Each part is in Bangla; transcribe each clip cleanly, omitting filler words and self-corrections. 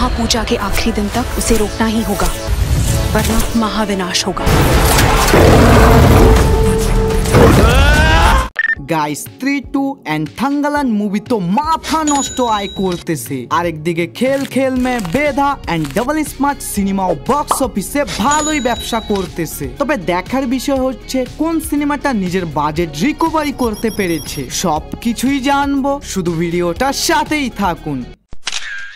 महापूजा के आखिरी दिन तक उसे रोकना ही होगा, वरना महाविनाश होगा। গাইস 3-2 एंड थंगालान मूवी तो माथा नष्ट आय করতেছে। আরেকদিকে খেল খেল মে বেধা এন্ড ডাবল স্মার্ট সিনেমাও বক্স অফিসে ভালোই ব্যবসা করতেছে। তবে দেখার বিষয় হচ্ছে কোন সিনেমাটা নিজের বাজেট রিকভারি করতে পেরেছে। সবকিছুই জানবো, শুধু ভিডিওটার সাথেই থাকুন।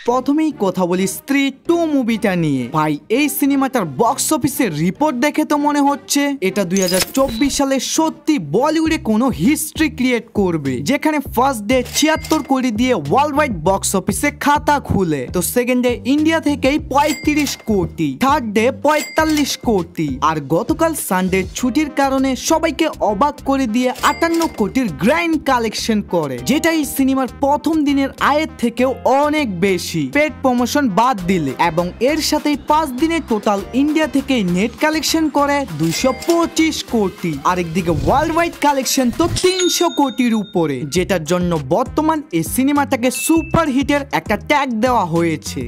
প্রথমেই কথা বলি স্ত্রী 2 মুভিটা নিয়ে। ভাই এই সিনেমাটার বক্স অফিসের রিপোর্ট দেখে তো মনে হচ্ছে এটা 2024 সালে সত্যি বলিউডে কোনো হিস্ট্রি ক্রিয়েট করবে, যেখানে ফার্স্ট ডে 76 কোটি দিয়ে ওয়ার্ল্ড ওয়াইড বক্স অফিসে খাতা খুলে, তো সেকেন্ড ডে ইন্ডিয়া থেকেই 35 কোটি, থার্ড ডে 45 কোটি, আর গতকাল সানডে ছুটির কারণে সবাইকে অবাক করে দিয়ে 58 কোটির গ্র্যান্ড কালেকশন করে, যেটা এই সিনেমার প্রথম দিনের আয়ের থেকেও অনেক বেশি পেড প্রমোশন বাদ দিলে। এবং এর সাথে 5 দিনে টোটাল ইন্ডিয়া থেকে নেট কালেকশন করে 225 কোটি। আরেকদিকে ওয়ার্ল্ড ওয়াইড কালেকশন তো 300 কোটির উপরে, যেটার জন্য বর্তমান এই সিনেমাটাকে সুপার হিটের একটা ট্যাগ দেওয়া হয়েছে।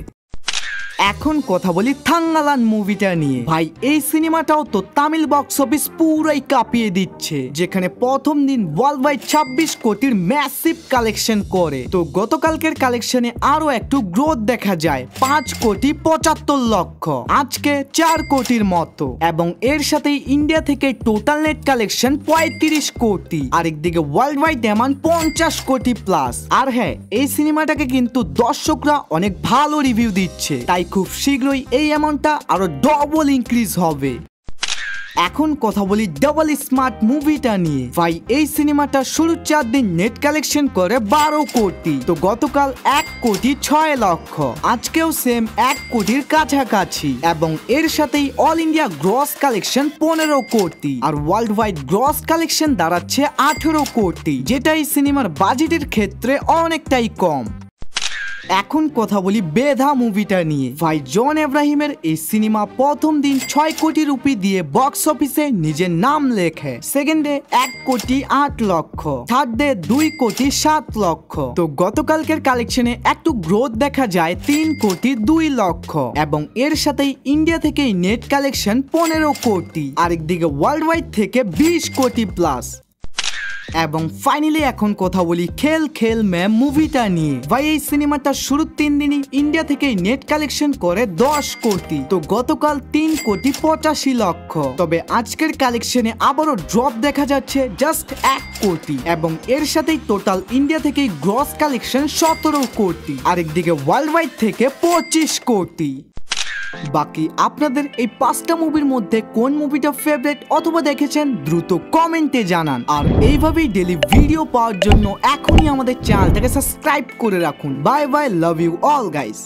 এখন কথা বলি থাঙ্গালান মুভিটা নিয়ে। ভাই এই সিনেমাটাও তো তামিল বক্স অফিস পুরাই কাঁপিয়ে দিচ্ছে, যেখানে প্রথম দিন ওয়ার্ল্ড ওয়াইড 26 কোটির ম্যাসিভ কালেকশন করে। তো গতকালকের কালেকশনে আরো একটু গ্রোথ দেখা যায়, 5 কোটি 75 লক্ষ, আজকে 4 কোটির মতো। এবং এর সাথে ইন্ডিয়া থেকে টোটাল নেট কালেকশন 35 কোটি, আরেকদিকে ওয়ার্ল্ড ওয়াইড অ্যামাউন্ট 50 কোটি প্লাস। আর হ্যাঁ, এই সিনেমাটাকে কিন্তু দর্শকরা অনেক ভালো রিভিউ দিচ্ছে, তাই খুব শীঘ্রই এই অ্যামাউন্টটা আরো ডবল ইনক্রিজ হবে। এখন কথা বলি ডাবল স্মার্ট মুভিটা নিয়ে। ভাই এই সিনেমাটা শুরু 4 দিন নেট কালেকশন করে 12 কোটি, তো গতকাল 1 কোটি 6 লক্ষ, আজকেও সেম 1 কোটির কাছাকাছি। এবং এর সাথেই অল ইন্ডিয়া গ্রস কালেকশন 15 কোটি, আর ওয়ার্ল্ড ওয়াইড গ্রস কালেকশন দাঁড়াচ্ছে 18 কোটি, যেটা এই সিনেমার বাজেটের ক্ষেত্রে অনেকটাই কম। এখন কথা বলি বেধা মুভিটা নিয়ে। ভাই জন ইব্রাহিমের এই সিনেমা প্রথম দিন 6 কোটি রুপি দিয়ে বক্স অফিসে নিজের নাম লেখে, সেকেন্ড ডে 1 কোটি 8 লক্ষ, থার্ড ডে 2 কোটি 7 লক্ষ। তো গতকালকের কালেকশনে একটু গ্রোথ দেখা যায় 3 কোটি 2 লক্ষ, এবং এর সাথেই ইন্ডিয়া থেকে নেট কালেকশন 15 কোটি, আরেকদিকে ওয়ার্ল্ড ওয়াইড থেকে 20 কোটি প্লাস। এবং ফাইনালি এখন কথা বলি খেল খেল মে মুভিটা নিয়ে। ভাই এই সিনেমাটা শুরুর 3 দিনই ইন্ডিয়া থেকে নেট কালেকশন করে 10 কোটি, তো গতকাল 3 কোটি 85 লক্ষ। তবে আজকের কালেকশনে আবারও ড্রপ দেখা যাচ্ছে জাস্ট 1 কোটি, এবং এর সাথেই টোটাল ইন্ডিয়া থেকে গ্রস কালেকশন 17 কোটি, আরেকদিকে ওয়ার্ল্ড ওয়াইড থেকে 25 কোটি। বাকি আপনাদের এই 5টা মুভির মধ্যে কোন মুভিটা ফেভারিট অথবা দেখেছেন দ্রুত কমেন্টে জানান। আর এইভাবেই ডেইলি ভিডিও পাওয়ার জন্য এখনই আমাদের চ্যানেলটাকে সাবস্ক্রাইব করে রাখুন। Bye bye, love you all guys.